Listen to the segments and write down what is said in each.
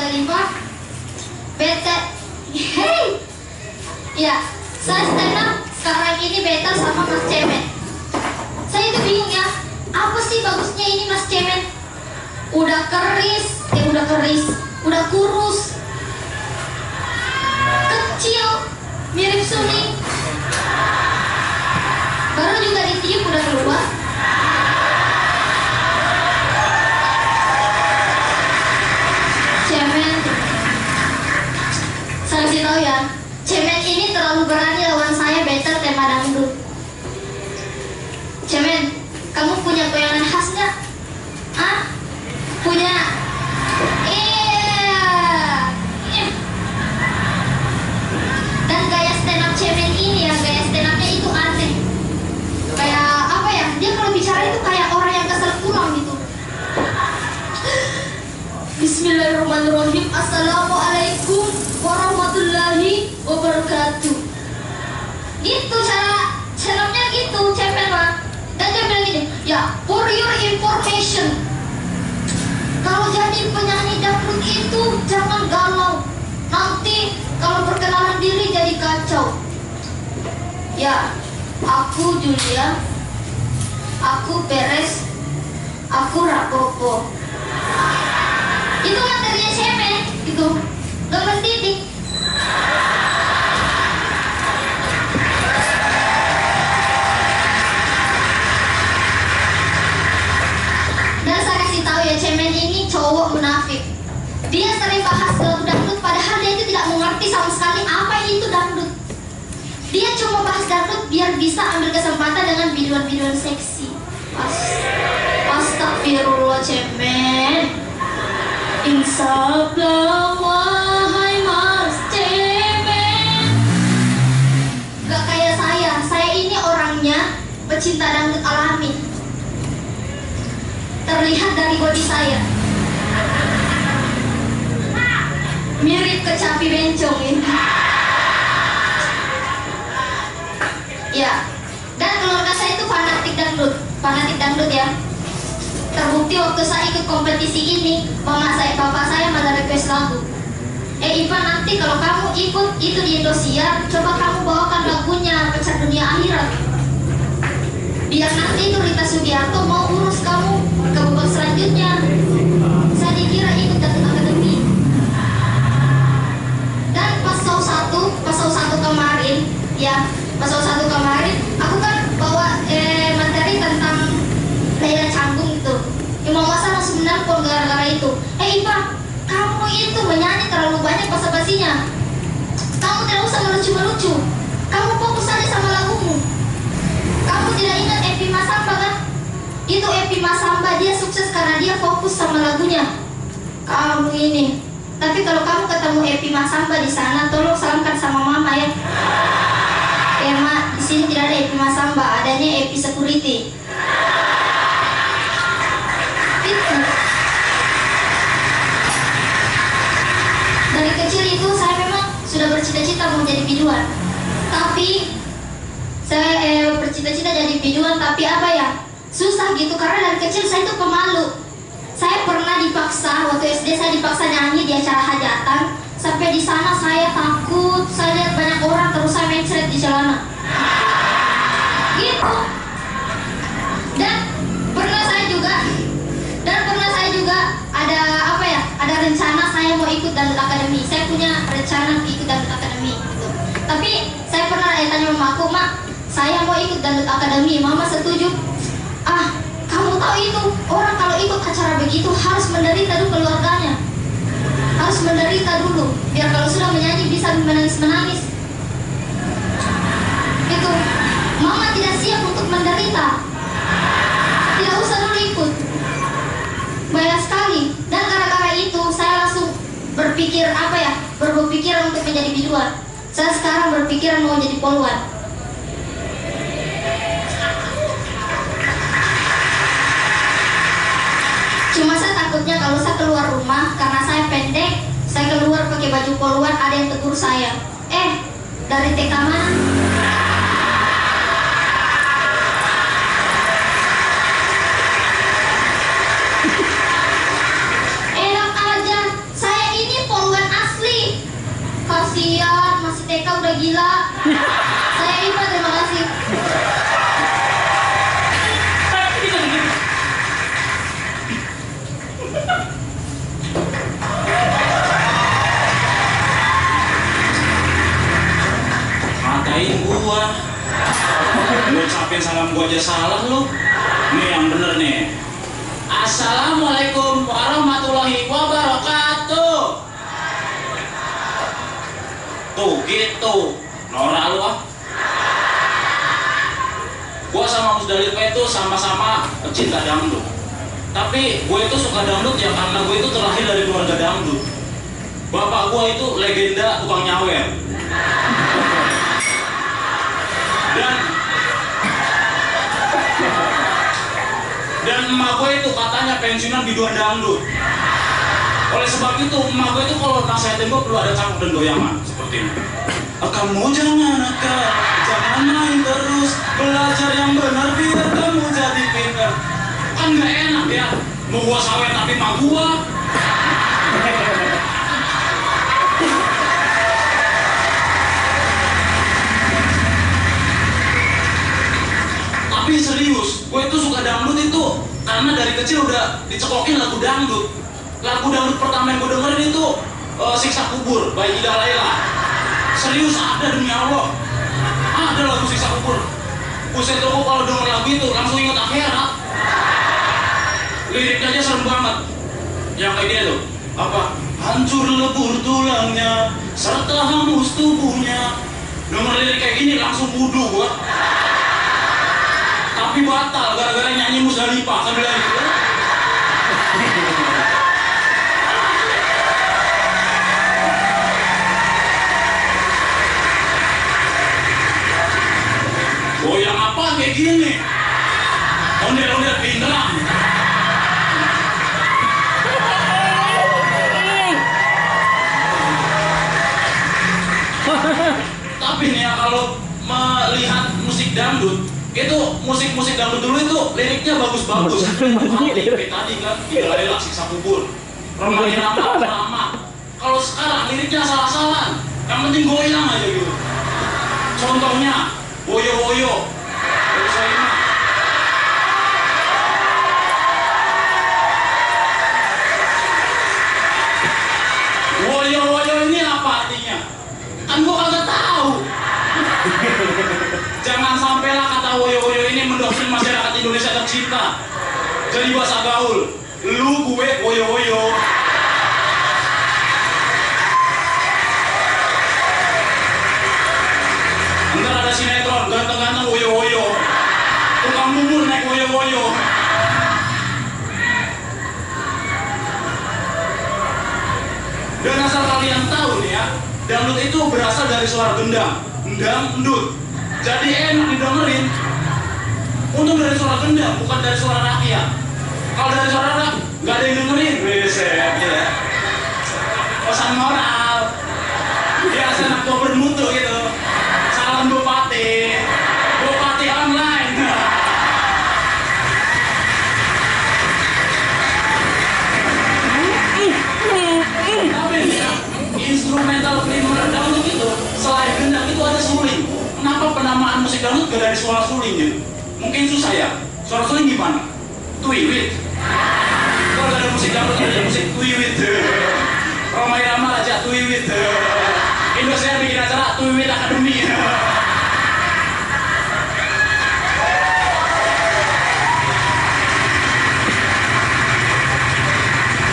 35 bete. Hey, ya, saya stand up sekarang ini bete sama Mas Cemen. Saya itu bingung ya, apa sih bagusnya ini Mas Cemen? Udah kurus, kecil, mirip Suni, baru juga ditiup udah keluar. Cemen, saya kasih tahu ya, Cemen ini terlalu berani lawan saya better tema dangdut. Cemen, kamu punya goyangan khas nggak? Ah, punya. Dan gaya stand up Cemen ini ya, gaya stand upnya itu aneh. Kayak apa ya? Dia kalau bicara itu kayak orang yang kesel pulang gitu. Bismillahirrahmanirrahim. Assalamualaikum warahmatullahi wabarakatuh. Gitu cara stand-upnya gitu, Cemen mah. Dan dia bilang gini, ya for your information, kalau jadi penyanyi dangdut itu jangan galau. Nanti kalau perkenalan diri jadi kacau. Ya, aku Julia, aku Peres, aku Rapopo. Itu materinya Cemen, gitu. Gambar titik. Dan saya kasih tahu ya, Cemen ini cowok munafik. Dia sering bahas lagu dangdut, padahal dia itu tidak mengerti sama sekali apa itu dangdut. Dia cuma bahas dangdut biar bisa ambil kesempatan dengan biduan-biduan seksi. Astagfirullah Cemen. Insablah wahai Mas Cemen. Gak kayak saya ini orangnya pecinta dangdut alami. Terlihat dari body saya, mirip kecapi bencong ini. Ya, dan keluarga saya itu fanatik dangdut ya. Terbukti waktu saya ikut kompetisi ini, bapak saya malah request lagu. Ivan, nanti kalau kamu ikut itu di Indosiar, coba kamu bawakan lagunya Pecat Dunia Akhirat. Biar nanti itu Rita Sugiarto mau urus kamu ke babak selanjutnya. Saya dikira ikut Dangdut Akademi. Dan pas show satu kemarin, aku kan bawa materi tentang daya canggung itu. Imam Hasan langsung menelpon gara-gara itu. Iva, kamu itu menyanyi terlalu banyak basa-basinya. Kamu tidak usah melucu-melucu. Kamu fokus saja sama lagumu. Kamu tidak ingat Epi Masamba kan? Itu Epi Masamba dia sukses karena dia fokus sama lagunya. Kamu ini. Tapi kalau kamu ketemu Epi Masamba di sana, tolong salamkan sama mama ya. Ya mak, di sini tidak ada Epi Masamba, adanya Epi Security. Dari kecil itu saya memang sudah bercita-cita mau jadi biduan. Tapi saya bercita-cita jadi biduan, tapi apa ya, susah gitu karena dari kecil saya itu pemalu. Saya pernah dipaksa, waktu SD saya dipaksa nyanyi di acara hajatan. Sampai di sana saya takut, saya lihat banyak orang terus saya mencret di celana. Gitu. Dan pernah saya juga ada apa ya? Ada rencana saya mau ikut Dangdut Akademi. Saya punya rencana ikut Dangdut Akademi gitu. Tapi saya pernah tanya mama aku, "Mak, saya mau ikut Dangdut Akademi." Mama setuju. Kamu tahu itu orang kalau ikut acara begitu harus menderita dulu keluarganya. Harus menderita dulu biar kalau sudah menyanyi bisa menangis-menangis. Itu mama tidak siap untuk menderita. Tidak usah dulu ikut. Banyak sekali. Dan gara-gara itu saya langsung berpikir berpikiran untuk menjadi biduan. Saya sekarang berpikiran mau jadi poluan. Cuma saya takutnya kalau saya keluar rumah karena saya pendek, saya keluar pakai baju poluan, ada yang tegur saya. Dari TK mana? Enak aja, saya ini aja salah lu. Nih yang bener nih. Assalamualaikum warahmatullahi wabarakatuh. Tuh gitu. Norak lu ah. Gua sama Musdalifah itu sama-sama pecinta dangdut. Tapi gue itu suka dangdut ya karena gue itu terlahir dari keluarga dangdut. Bapak gue itu legenda tukang nyawer. Dan emak gue itu katanya pensiunan biduan dangdut. Oleh sebab itu emak gue itu kalau nasihatin gue perlu ada cangkok dan goyangan seperti ini. Kamu jangan nakal, jangan main terus, belajar yang benar biar kamu jadi pintar. Kan gak enak ya, mau gua sawet tapi emak gua. Tapi serius, gue itu suka dangdut itu karena dari kecil udah dicekokin lagu dangdut. Lagu dangdut pertama yang gue dengerin itu Siksa Kubur by Ida Laila. Serius ada demi Allah. Ada lagu Siksa Kubur. Buset tuh kalau denger lagu itu langsung inget akhirat. Liriknya aja serem banget. Yang kayak dia loh. Apa? Hancur lebur tulangnya serta hangus tubuhnya. Denger lirik kayak gini langsung wudu gua. Tapi batal gara-gara nyanyi Musdalifah sambil lagi. Goyang apa kayak gini? Ondel-ondel pindrang. Tapi nih ya kalau melihat musik dangdut, itu musik-musik dangdut dulu itu liriknya bagus-bagus. Kayak tadi kan, Ida Laila Siksa Kubur, Remaja Rama. Kalau sekarang liriknya salah-salah, yang penting goyang aja gitu. Contohnya Woyo-woyo. Woyo-woyo ini apa artinya? Kan gua kagak tahu. Jangan sampailah kata woyo-woyo ini mendoktrin masyarakat Indonesia tercinta. Jadi bahasa gaul. Lu gue woyo-woyo. Ntar ada sinetron ganteng-ganteng woyo-woyo. Tukang bubur naik woyo-woyo. Dan asal kalian tahu nih ya, dangdut itu berasal dari suara gendang, endut. Jadi enak didengerin. Untung dari suara gendang, bukan dari suara rakyat. Kalau dari suara rakyat, nggak ada yang dengerin. Beset ya. Pesan moral. Biasa anak tua bermutu gitu. Salam Bupati. Bupati online. Tapi ya, instrumental primer dangdut itu selain gendang itu ada suling. Kenapa penamaan musik dangdut gak dari suara suling gitu? Mungkin susah ya. Suara suling gimana? Tuiwit. Kalau gak ada musik dangdut ada musik tuiwit. Roma Irama aja tuiwit. Indonesia bikin acara tuiwit Academy.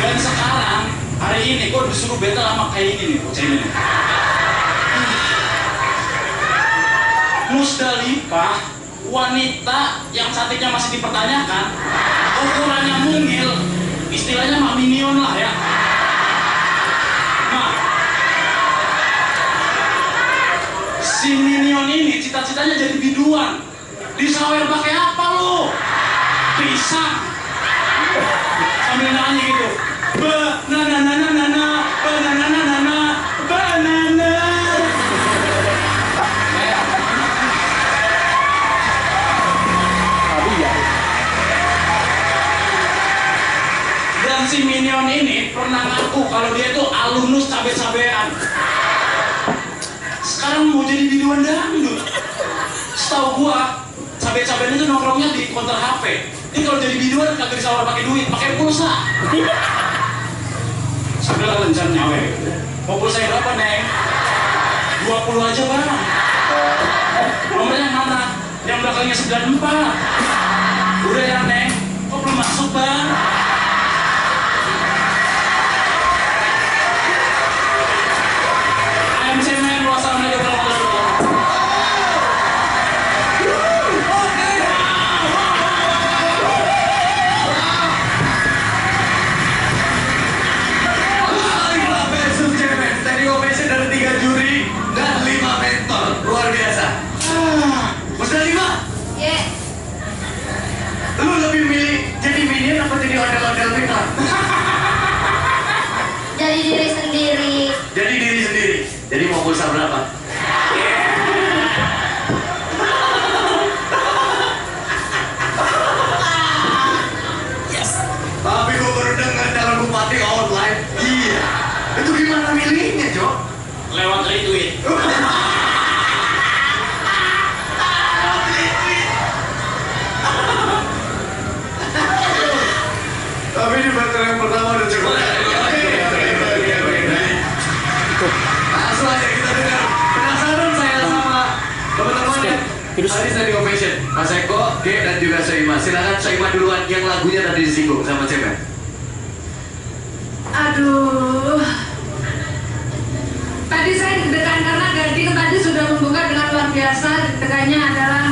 Dan sekarang hari ini gue disuruh beta sama kayak ini nih, bocah ini. Musdalifah, wanita yang cantiknya masih dipertanyakan, ukurannya mungil, istilahnya mah minion lah ya. Nah, si minion ini cita-citanya jadi biduan. Disawer pakai apa lo? Pisang. Sambil nyanyi gitu. Banana, banana. Dan si minion ini pernah ngaku kalau dia itu alumnus cabe-cabean. Sekarang mau jadi biduan dangdut. Setahu gua, cabe-cabean itu nongkrongnya di konter HP. Ini kalau jadi biduan kagak disawar pakai duit, pakai pulsa. Sambil lencan nyawe. Mau pulsa yang berapa, Neng? 20 aja, Bang. Nomornya mana? Yang belakangnya 94. Udah ya, Neng? Kok belum masuk, Bang? I'm Cemen, wassalamualaikum warahmatullahi wabarakatuh. Standing ovation dari 3 juri dan 5 mentor. Luar biasa. Musdalifah, Yeah. lu lebih milih jadi minion apa jadi ondel-ondel Miklan? Jadi diri sendiri. Jadi diri sendiri. Jadi mau pulsa berapa? Yes. Tapi gua baru dengar calon bupati online. Iya. Itu gimana milihnya, Jok? Lewat retweet. Tapi di battle yang pertama udah cukup. Langsung aja kita dengar. Penasaran saya sama teman-teman yang tadi standing ovation. Mas Eko, G, dan juga Soima. Silakan Soima duluan yang lagunya tadi disinggung sama Cemen. Aduh, tadi saya deg-degan karena Gading tadi sudah membuka dengan luar biasa. Deg-degannya adalah,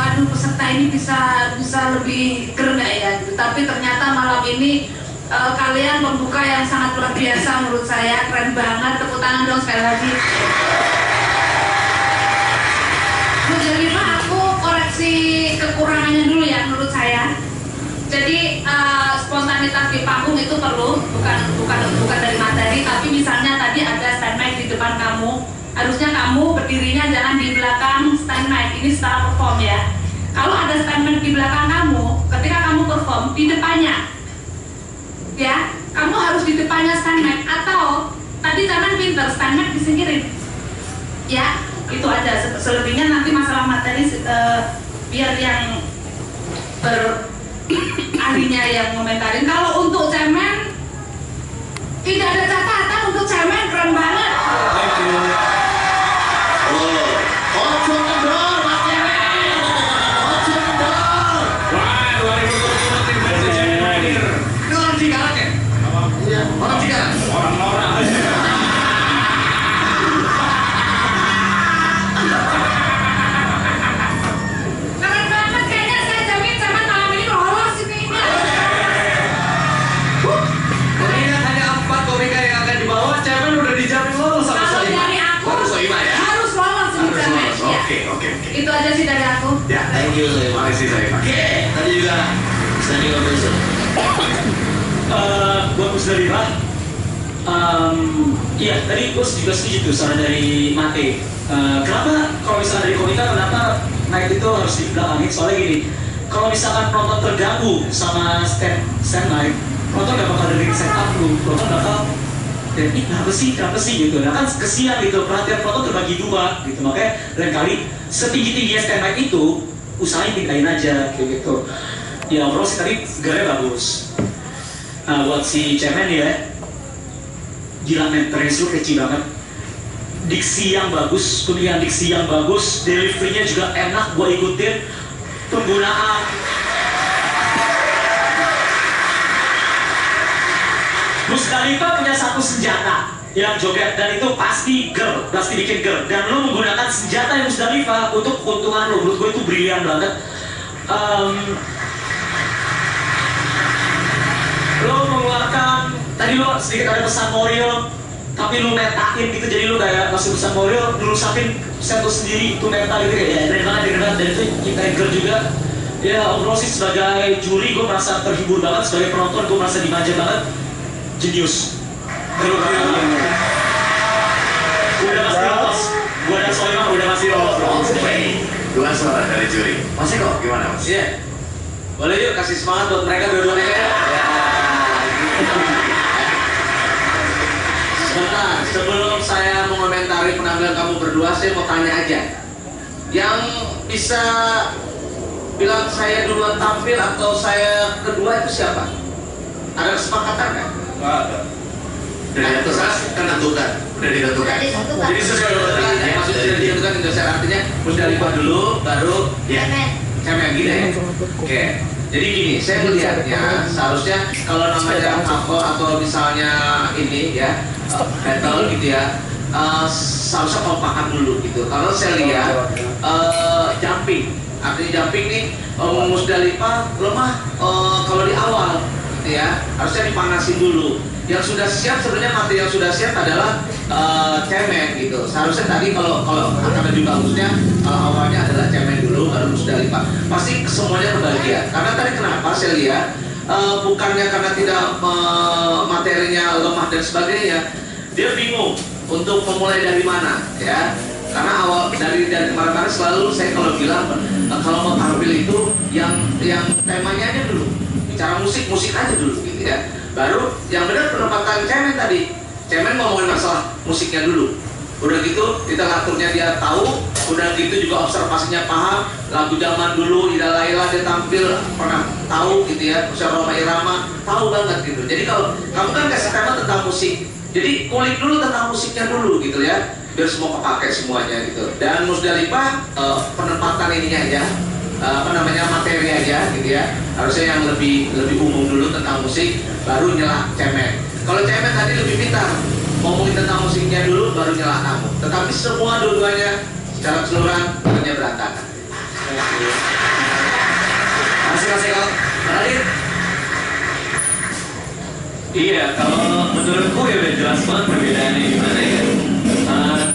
aduh peserta ini bisa lebih keren nggak ya? Gitu. Tapi ternyata malam ini kalian membuka yang sangat luar biasa menurut saya, keren banget. Tepuk tangan dong sekali lagi. Jadi aku koreksi kekurangannya dulu ya menurut saya. Jadi spontanitas di panggung itu perlu, bukan dari materi, tapi misalnya tadi ada stand mic di depan kamu, harusnya kamu berdirinya jangan di belakang stand mic. Ini setelah perform ya. Kalau ada stand mic di belakang kamu, ketika kamu perform di depannya, ya, kamu harus di depannya stand mic. Atau tadi jangan pinter stand mic disingkirin, ya, itu aja. Selebihnya nanti masalah materi biar yang ahlinya yang komentarin. Kalau untuk Cemen tidak ada catatan. Untuk Cemen keren banget. Thank you. Ojo kendor, Mas Cemen. Ojo kendor. Wah, 2020 tim versi Cemen hadir. Ini orang Cikarang ya? Iya. Orang Cikarang. Orang-orang. Keren banget, kayaknya saya jamin Cemen malam ini lolos ini. Mengingat hanya 4 komika yang akan dibawa, Cemen udah dijamin lolos sama Kalau Soima. dari aku Baru Soima ya? harus lolos ini Harus Cemen. lolos. Ya. Oke. Itu aja sih dari aku. Ya, thank you Soima. Makasih Soima. Tadi juga standing ovation. Buat Musdalifah, iya tadi gue juga setuju tuh saran dari Mate. Kenapa kalau misalnya dari komika kenapa naik itu harus di belakangin? Soalnya gini, kalau misalkan penonton terganggu sama stand mic, penonton gak bakal dengerin set up lu, penonton bakal dan ini kenapa sih gitu. Nah kan kesian gitu, perhatian penonton terbagi dua gitu. Makanya lain kali setinggi-tingginya stand mic itu usahain pindahin aja kayak gitu. Ya overall sih tadi segarnya bagus. Nah buat si Cemen ya, gila men, terus lu kece banget. Diksi yang bagus, pemilihan diksi yang bagus, delivery-nya juga enak gua ikutin. Penggunaan Musdalifah punya satu senjata yang joget dan itu pasti bikin ger. Dan lo menggunakan senjata yang Musdalifah untuk keuntungan lo. Menurut gue itu brilian banget. Lo mengeluarkan, tadi lo sedikit ada pesan moral, tapi lo metakin gitu, jadi lo kayak masuk pesan moral, ngerusakin set lo sendiri, itu meta gitu ya, keren banget, dan itu kita juga. Ya overall sih sebagai juri gue merasa terhibur banget, sebagai penonton gue merasa dimanja banget. Jenius. Udah pasti lolos. Gue dan Soima udah pasti lolos. Dua suara dari juri. Mas Eko, gimana Mas? Iya. Boleh yuk kasih semangat buat mereka dua-duanya ya. Sebentar, sebelum saya mengomentari penampilan kamu berdua, saya mau tanya aja. Yang bisa bilang saya duluan tampil atau saya kedua itu siapa? Ada kesepakatan nggak? Nggak ada. Udah ditentukan. Tentukan. Udah ditentukan. Jadi satu Jadi sesuai dengan Ya, maksudnya sudah ditentukan, artinya Musdalifah dulu, baru ya cemen gitu ya. Oke. Jadi gini, saya melihatnya seharusnya kalau namanya cover atau misalnya ini ya battle gitu ya, seharusnya kompakan dulu gitu. Kalau saya lihat jumping, artinya jumping nih Musdalifah lemah kalau di awal gitu ya, harusnya dipanasin dulu. Yang sudah siap sebenarnya materi yang sudah siap adalah cemen gitu. Seharusnya tadi kalau akan lebih bagusnya awalnya adalah cemen dulu baru Musdalifah. Pasti semuanya kebagian. Karena tadi kenapa saya lihat bukannya karena tidak materinya lemah dan sebagainya, dia bingung untuk memulai dari mana ya. Karena awal dari kemarin-kemarin selalu saya kalau bilang kalau mau tampil itu yang temanya aja dulu, bicara musik aja dulu gitu ya. Baru yang benar penempatan cemen tadi. Cemen ngomongin masalah musiknya dulu. Udah gitu kita ngaturnya dia tahu, udah gitu juga observasinya paham, lagu zaman dulu Ida Laila dia tampil pernah tahu gitu ya, Usia Roma Irama tahu banget gitu. Jadi kalau kamu kan kasih tema tentang musik, jadi kulik dulu tentang musiknya dulu gitu ya, biar semua kepake semuanya gitu. Dan Musdalifah penempatan ininya aja, materi aja gitu ya, harusnya yang lebih umum dulu tentang musik, baru nyela cemen. Kalau cemen tadi lebih pintar, ngomongin tentang musiknya dulu, baru nyela kamu. Tetapi semua dua-duanya secara keseluruhan hanya berantakan. Masih kalau Radit. Iya, kalau menurutku ya udah jelas banget perbedaannya gimana ya.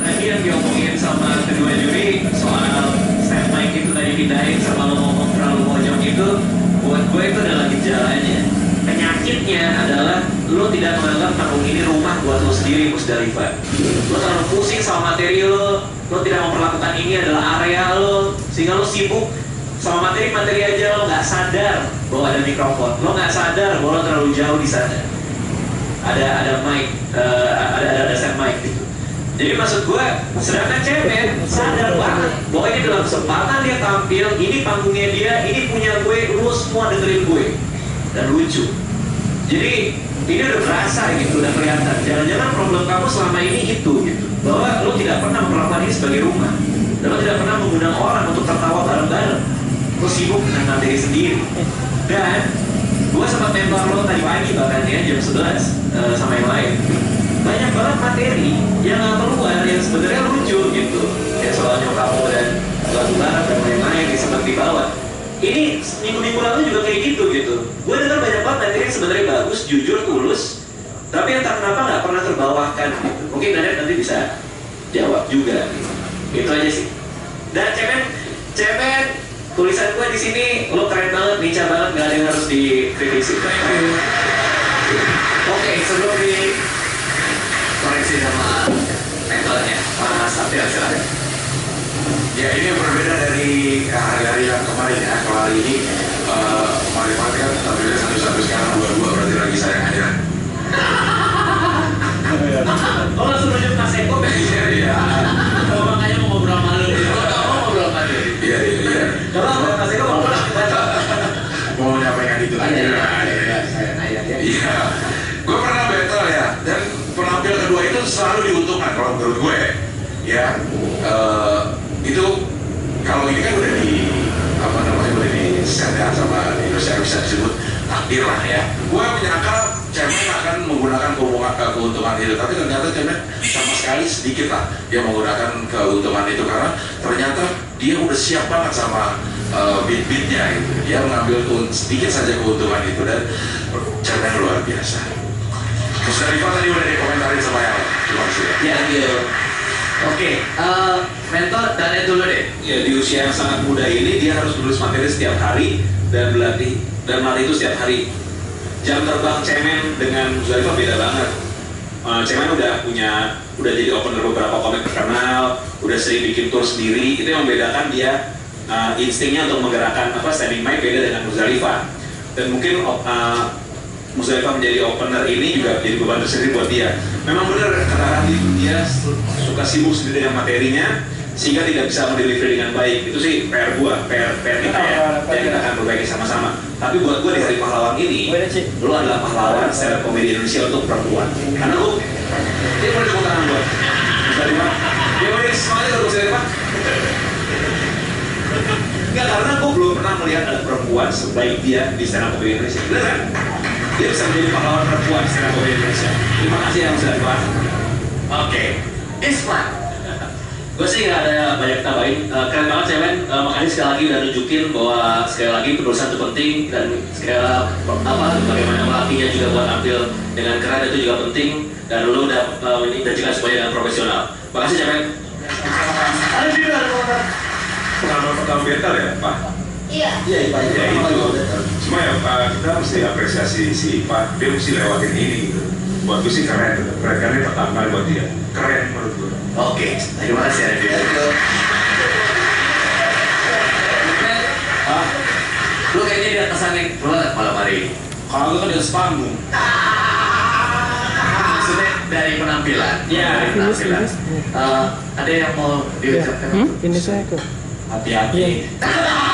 Tadi yang diomongin sama kedua juri soal stand mic itu tadi pindahin sama lo ngomong terlalu mojong itu, buat gue itu adalah gejalanya. Penyakitnya adalah lo tidak menganggap panggung ini rumah buat lo sendiri, Musdalifah. Lo terlalu pusing sama materi lo tidak memperlakukan ini adalah area lo, sehingga lo sibuk sama materi aja. Lo nggak sadar bahwa ada mikrofon, lo nggak sadar bahwa lo terlalu jauh di sana. Ada mic, ada set mic gitu. Jadi maksud gue, sedangkan cemen sadar banget bahwa ini dalam kesempatan dia tampil, ini panggungnya dia, ini punya gue, lu semua dengerin gue. Dan lucu. Jadi ini udah berasa gitu, udah kelihatan. Jangan-jangan problem kamu selama ini itu gitu, bahwa lo tidak pernah memperlakukan ini sebagai rumah, dan lo tidak pernah mengundang orang untuk tertawa bareng-bareng. Lo sibuk dengan materi sendiri. Dan gue sempat nembak lo tadi pagi bahkan ya jam 11 sama yang lain. Banyak banget materi yang nggak keluar, yang sebenarnya lucu gitu. Ya soal nyokap lo dan lagu barat dan lain-lain yang sempat dibawa. Ini minggu-minggu lalu juga kayak gitu. Gue dengar banyak banget materi yang sebenarnya bagus, jujur, tulus, tapi entah kenapa nggak pernah terbawakan gitu. Mungkin nanti bisa jawab juga. Gitu aja sih. Dan cemen, tulisan gue di sini lo keren banget, lincah banget, nggak ada yang harus dikritisi. Oke, sebelum dikoreksi sama mentornya, Mas Sabtian silakan. Ya ini berbeda dari hari-hari yang kemarin ya. Kalau hari ini kemarin kan tampilnya satu-satu, sekarang dua-dua, berarti lagi saya aja. Oh langsung rujuk Mas Eko. Iya. Kalau makanya mau ngobrol malu. Iya. Kalau Mas Eko mau ngobrol Mau menyampaikan itu aja. Iya. Gue pernah battle ya, dan penampil kedua itu selalu diuntungkan kalau menurut gue. Ya, itu kalau ini kan udah udah di set sama Indonesia, bisa disebut takdir lah ya. Gue menyangka cemen akan menggunakan keuntungan itu, tapi ternyata cemen sama sekali sedikit lah dia menggunakan keuntungan itu, karena ternyata dia udah siap banget sama beat-beatnya gitu. Dia mengambil sedikit saja keuntungan itu, dan cemen luar biasa. Musdalifah tadi udah dikomentarin sama yang terima kasih ya. Ya, gitu. Oke, mentor dan dulu deh. Ya, di usia yang sangat muda ini dia harus menulis materi setiap hari dan melatih itu setiap hari. Jam terbang cemen dengan Musdalifah beda banget. Cemen udah jadi opener beberapa komik terkenal, udah sering bikin tour sendiri. Itu yang membedakan dia instingnya untuk menggerakkan standing mic beda dengan Musdalifah. Dan mungkin Musdalifah menjadi opener ini juga jadi beban tersendiri buat dia. Memang benar kata Radit, dia suka sibuk sendiri dengan materinya sehingga tidak bisa mendelivery dengan baik. Itu sih PR kita ya, yang kita akan perbaiki sama-sama. Tapi buat gue di Hari Pahlawan ini, lo adalah pahlawan stand up komedi Indonesia untuk perempuan. Karena lo, dia boleh tepuk tangan buat Musdalifah. Dia boleh semangat untuk Musdalifah. Enggak, karena gue belum pernah melihat ada perempuan sebaik dia di stand up comedy Indonesia. Bener kan? Dia bisa menjadi pahlawan perempuan di stand up comedy Indonesia. Terima kasih yang sudah dibahas. Oke, Isman. Gue sih nggak ada banyak tambahin. Keren banget ya men. Makanya sekali lagi udah nunjukin bahwa sekali lagi penulisan itu penting dan sekali bagaimana melatihnya juga buat tampil dengan keren itu juga penting dan lu udah menunjukkan semuanya dengan profesional. Makasih ya men. Ada juga ada komentar. Pengalaman pertama betal ya, Pak? Iya. Iya, Pak. Ya itu. Cuma ya Pak, kita mesti apresiasi si Pak. Dia mesti lewatin ini gitu. Buat gue sih keren. Keren pertama kali buat dia. Keren menurut gue. Oke, terima kasih Adit. Lu kayaknya di atas angin malam hari ini. Kalau gue kan di atas panggung. Maksudnya dari penampilan. Iya. Dari penampilan. Ada yang mau diucapkan? Ini saya kok. Hati-hati.